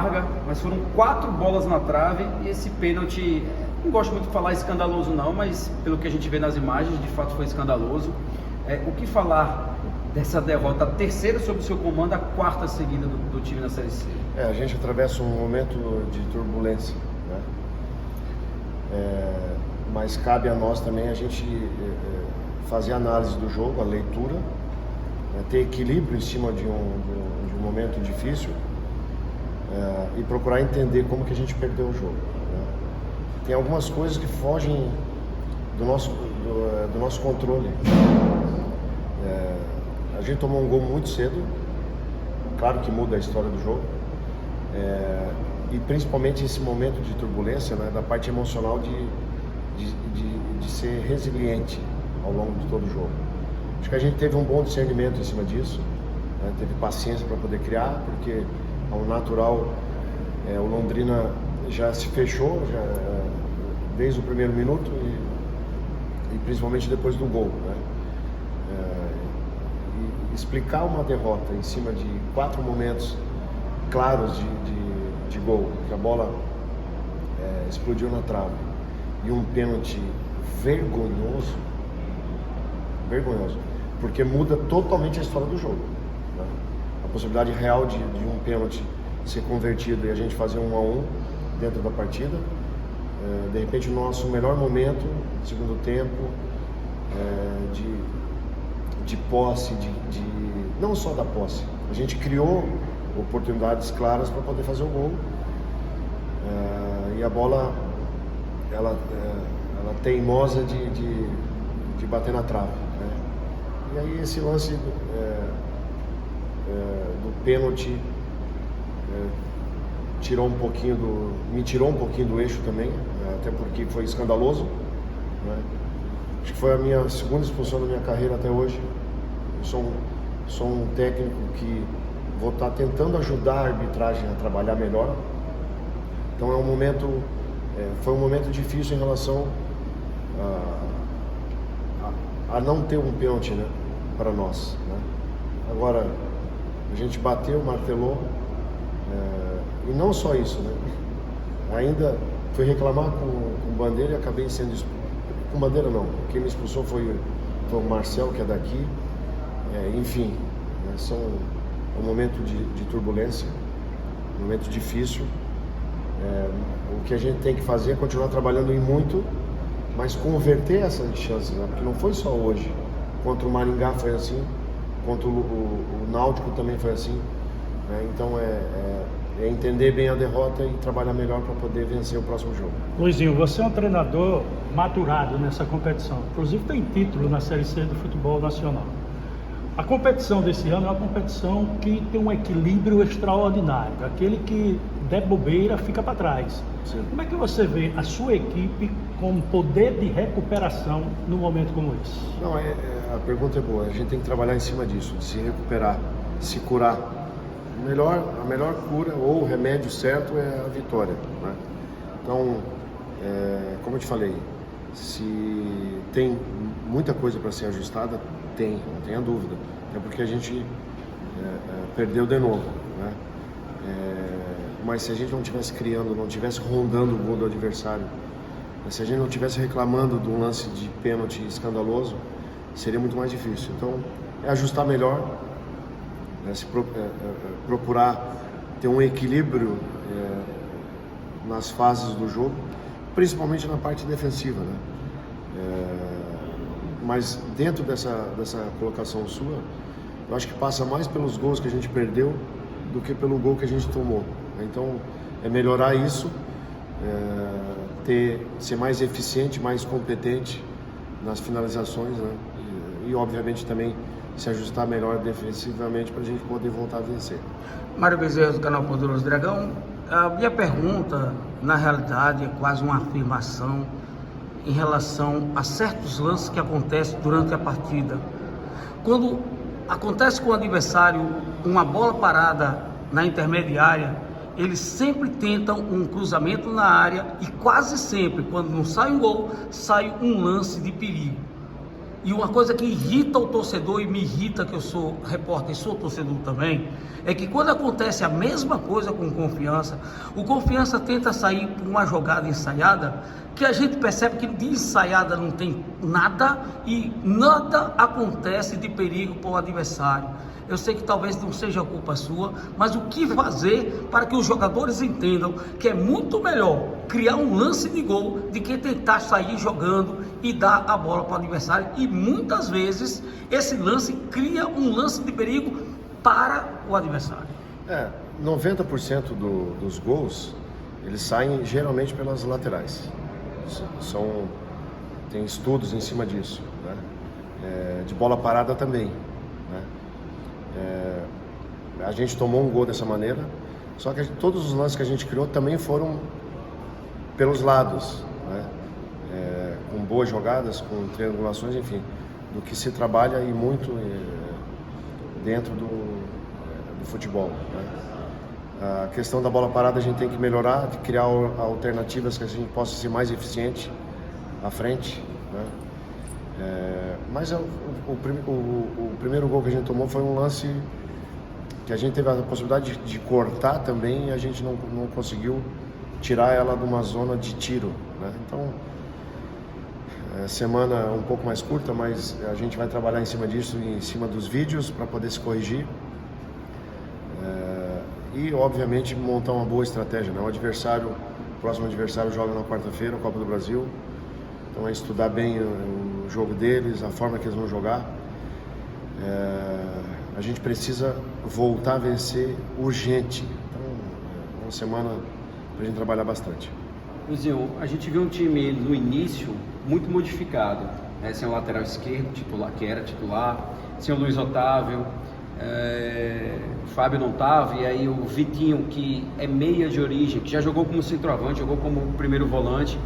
larga, mas foram 4 bolas na trave e esse pênalti, não gosto muito de falar escandaloso não, mas pelo que a gente vê nas imagens, de fato foi escandaloso. O que falar dessa derrota, a terceira sob o seu comando, a 4ª seguida do time na Série C? A gente atravessa um momento de turbulência, né? Mas cabe a nós também a gente fazer a análise do jogo, a leitura, ter equilíbrio em cima de um momento difícil e procurar entender como que a gente perdeu o jogo, né? Tem algumas coisas que fogem do nosso controle. A gente tomou um gol muito cedo, claro que muda a história do jogo, e principalmente esse momento de turbulência, né, da parte emocional de ser resiliente ao longo de todo o jogo. Acho que a gente teve um bom discernimento em cima disso, né, teve paciência para poder criar, porque ao natural o Londrina já se fechou desde o primeiro minuto e principalmente depois do gol, né? E explicar uma derrota em cima de 4 momentos claros de gol, que a bola explodiu na trave e um pênalti vergonhoso, porque muda totalmente a história do jogo, né? A possibilidade real de um pênalti ser convertido e a gente fazer 1-1 dentro da partida, de repente o nosso melhor momento, segundo tempo, de posse, não só da posse, a gente criou oportunidades claras para poder fazer o gol, e a bola ela teimosa de bater na trave, né? E aí esse lance do pênalti me tirou um pouquinho do eixo também, até porque foi escandaloso, né? Acho que foi a minha segunda expulsão da minha carreira até hoje. Eu sou um técnico que vou estar tentando ajudar a arbitragem a trabalhar melhor. Então foi um momento difícil em relação a não ter um pênalti, né, para nós, né? Agora, a gente bateu, martelou, e não só isso, né? Ainda fui reclamar com Bandeira e acabei sendo expulso. Com Bandeira não, quem me expulsou foi o Marcel, que é daqui. Enfim, né, um momento de turbulência, um momento difícil. O que a gente tem que fazer é continuar trabalhando em muito, mas converter essas chances, né? Porque não foi só hoje. Contra o Maringá foi assim, contra o Náutico também foi assim, né? Então é entender bem a derrota e trabalhar melhor para poder vencer o próximo jogo. Luizinho, você é um treinador maturado nessa competição, inclusive tem título na Série C do futebol nacional. A competição desse ano é uma competição que tem um equilíbrio extraordinário. Aquele que der bobeira fica para trás. Sim. Como é que você vê a sua equipe com poder de recuperação num momento como esse? Não, a pergunta é boa. A gente tem que trabalhar em cima disso, de se recuperar, se curar. A melhor cura ou o remédio certo é a vitória, né? Então, como eu te falei, se tem muita coisa para ser ajustada, não tenha dúvida. É porque a gente perdeu de novo, né? Mas se a gente não estivesse criando, não estivesse rondando o gol do adversário, se a gente não estivesse reclamando de um lance de pênalti escandaloso, seria muito mais difícil. Então, é ajustar melhor, procurar ter um equilíbrio nas fases do jogo, principalmente na parte defensiva, né? Mas dentro dessa colocação sua, eu acho que passa mais pelos gols que a gente perdeu do que pelo gol que a gente tomou. Então, é melhorar isso, ser mais eficiente, mais competente nas finalizações, né? E obviamente também se ajustar melhor defensivamente para a gente poder voltar a vencer. Mário Bezerra, do canal Poderoso Dragão. A minha pergunta, na realidade, é quase uma afirmação em relação a certos lances que acontecem durante a partida. Quando acontece com o adversário uma bola parada na intermediária, eles sempre tentam um cruzamento na área e quase sempre, quando não sai um gol, sai um lance de perigo. E uma coisa que irrita o torcedor, e me irrita, que eu sou repórter e sou torcedor também, é que quando acontece a mesma coisa com o Confiança, o Confiança tenta sair por uma jogada ensaiada, que a gente percebe que de ensaiada não tem nada e nada acontece de perigo para o adversário. Eu sei que talvez não seja culpa sua, mas o que fazer para que os jogadores entendam que é muito melhor criar um lance de gol do que tentar sair jogando e dar a bola para o adversário. E muitas vezes esse lance cria um lance de perigo para o adversário. 90% dos gols, eles saem geralmente pelas laterais. Tem estudos em cima disso, né? De bola parada também, né? A gente tomou um gol dessa maneira, só que todos os lances que a gente criou também foram pelos lados, né? Com boas jogadas, com triangulações, enfim, do que se trabalha e muito dentro do futebol, né? A questão da bola parada a gente tem que melhorar, de criar alternativas que a gente possa ser mais eficiente à frente, né? Mas o primeiro gol que a gente tomou foi um lance que a gente teve a possibilidade de cortar também e a gente não conseguiu tirar ela de uma zona de tiro, né? Então, semana um pouco mais curta, mas a gente vai trabalhar em cima disso, em cima dos vídeos, para poder se corrigir. E, obviamente, montar uma boa estratégia, né? O próximo adversário joga na quarta-feira, a Copa do Brasil. Então, é estudar bem o jogo deles, a forma que eles vão jogar. A gente precisa voltar a vencer urgente. Então, é uma semana para a gente trabalhar bastante. Luizinho, a gente viu um time no início muito modificado, né? Sem o lateral esquerdo, que era titular, sem o Luiz Otávio, o Fábio não estava, e aí o Vitinho, que é meia de origem, que já jogou como centroavante, jogou como primeiro volante.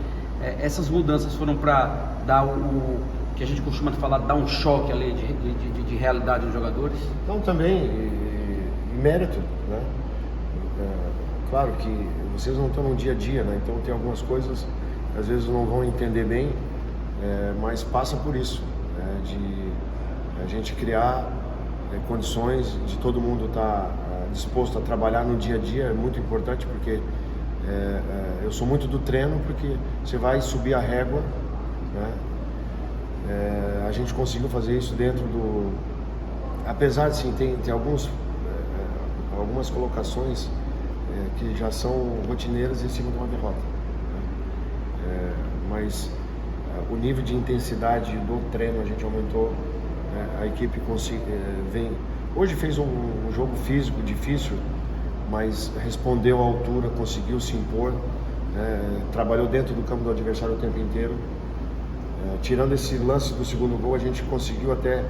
Essas mudanças foram para dar o que a gente costuma falar, dar um choque ali de realidade nos jogadores? Então também, e mérito, né? Claro que vocês não estão no dia a dia, né? Então tem algumas coisas que às vezes não vão entender bem, mas passa por isso, né? De a gente criar condições de todo mundo estar disposto a trabalhar no dia a dia. É muito importante, porque eu sou muito do treino, porque você vai subir a régua, né? A gente conseguiu fazer isso dentro do... Apesar de, sim, tem algumas colocações que já são rotineiras em cima de uma derrota, né? Mas o nível de intensidade do treino a gente aumentou, a equipe vem... Hoje fez um jogo físico difícil, mas respondeu à altura, conseguiu se impor, né? Trabalhou dentro do campo do adversário o tempo inteiro. Tirando esse lance do segundo gol, a gente conseguiu até...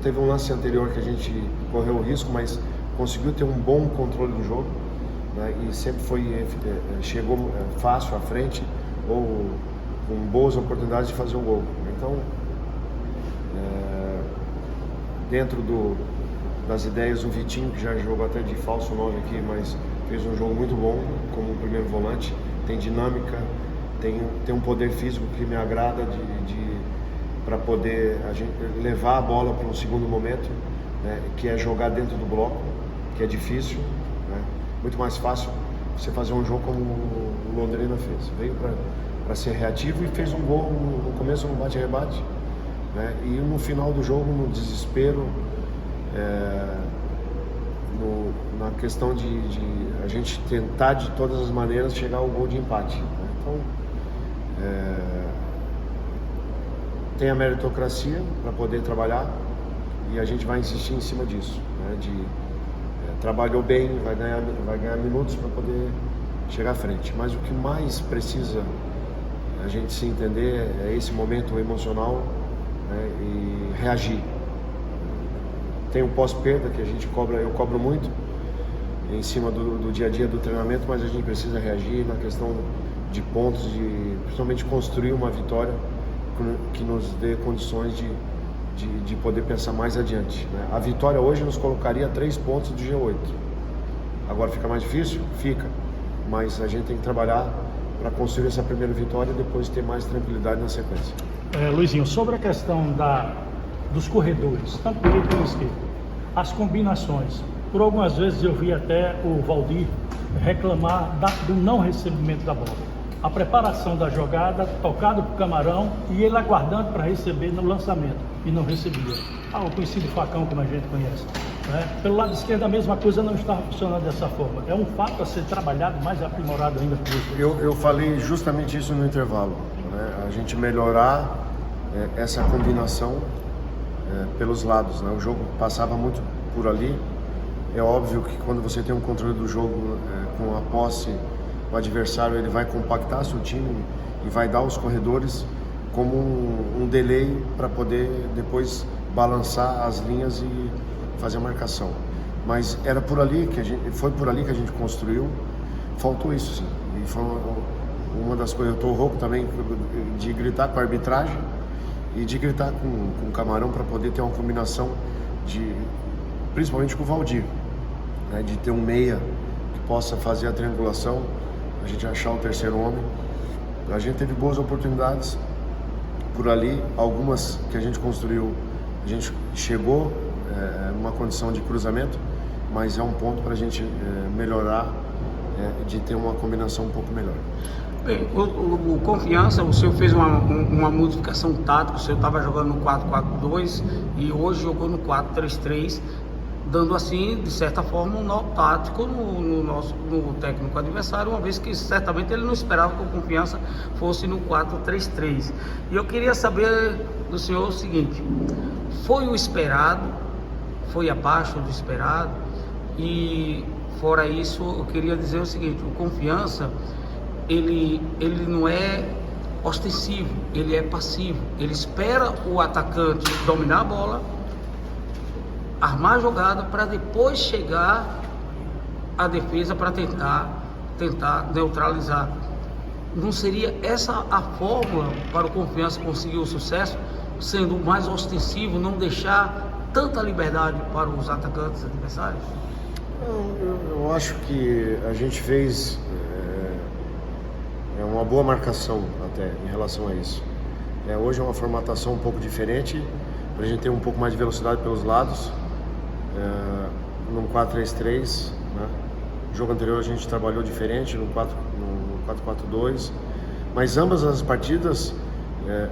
teve um lance anterior que a gente correu o risco, mas conseguiu ter um bom controle do jogo, né? E sempre chegou fácil à frente, ou com boas oportunidades de fazer um gol. Então, dentro das ideias, o Vitinho, que já jogou até de falso 9 aqui, mas fez um jogo muito bom como primeiro volante, tem dinâmica, tem um poder físico que me agrada para poder a gente levar a bola para um segundo momento, né? Que é jogar dentro do bloco, que é difícil, né? Muito mais fácil você fazer um jogo como o Londrina fez. Veio para ser reativo e fez um gol no começo, no bate-rebate, né? E no final do jogo, no desespero, na questão de a gente tentar de todas as maneiras chegar ao gol de empate, né? Então, tem a meritocracia para poder trabalhar, e a gente vai insistir em cima disso, né? Trabalhou bem, vai ganhar minutos para poder chegar à frente. Mas o que mais precisa a gente se entender é esse momento emocional, né? E reagir. Tem o pós-perda que eu cobro muito em cima do dia a dia do treinamento, mas a gente precisa reagir na questão de pontos, principalmente construir uma vitória que nos dê condições de poder pensar mais adiante, né? A vitória hoje nos colocaria a 3 pontos do G8. Agora fica mais difícil? Fica. Mas a gente tem que trabalhar para construir essa primeira vitória e depois ter mais tranquilidade na sequência. Luizinho, sobre a questão dos corredores, tanto direito como esquerdo, as combinações. Por algumas vezes eu vi até o Valdir reclamar do não recebimento da bola. A preparação da jogada, tocado para o Camarão e ele aguardando para receber no lançamento e não recebia. O conhecido facão, como a gente conhece. Né? Pelo lado esquerdo a mesma coisa não estava funcionando dessa forma. É um fato a ser trabalhado, mais aprimorado ainda por isso. Eu falei justamente isso no intervalo, né? A gente melhorar essa combinação pelos lados, né? O jogo passava muito por ali. É óbvio que quando você tem um controle do jogo com a posse, o adversário ele vai compactar seu time e vai dar os corredores como um delay para poder depois balançar as linhas e fazer a marcação. Mas era por ali foi por ali que a gente construiu. Faltou isso, sim. E foi uma das coisas. Eu estou rouco também de gritar com a arbitragem e de gritar com o Camarão para poder ter uma combinação principalmente com o Valdir, né? De ter um meia que possa fazer a triangulação, a gente achar o terceiro homem. A gente teve boas oportunidades por ali, algumas que a gente construiu, a gente chegou numa condição de cruzamento, mas é um ponto para a gente melhorar, de ter uma combinação um pouco melhor. Bem, o Confiança, o senhor fez uma modificação tática, o senhor estava jogando no 4-4-2 e hoje jogou no 4-3-3, dando assim, de certa forma, um nó tático no técnico adversário, uma vez que certamente ele não esperava que o Confiança fosse no 4-3-3. E eu queria saber do senhor o seguinte: foi o esperado? Foi abaixo do esperado? E fora isso, eu queria dizer o seguinte: o Confiança, ele não é ostensivo, ele é passivo. Ele espera o atacante dominar a bola, armar a jogada para depois chegar à defesa para tentar neutralizar. Não seria essa a fórmula para o Confiança conseguir o sucesso, sendo mais ostensivo, não deixar tanta liberdade para os atacantes adversários? Eu acho que a gente fez uma boa marcação até em relação a isso. Hoje é uma formatação um pouco diferente, para a gente ter um pouco mais de velocidade pelos lados, num 4-3-3, né? No jogo anterior a gente trabalhou diferente, no 4-4-2, mas ambas as partidas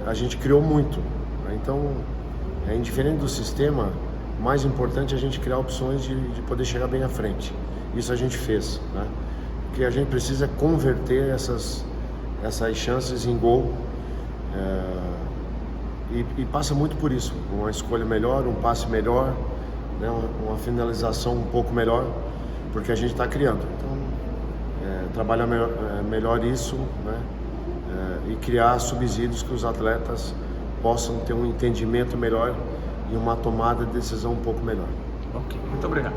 a gente criou muito, né? Então, indiferente do sistema, o mais importante é a gente criar opções de poder chegar bem à frente. Isso a gente fez, né? O que a gente precisa é converter essas chances em gol, e passa muito por isso, uma escolha melhor, um passe melhor, né? Uma finalização um pouco melhor, porque a gente está criando. Então, trabalhar melhor isso, né? E criar subsídios que os atletas possam ter um entendimento melhor e uma tomada de decisão um pouco melhor. Ok, muito obrigado.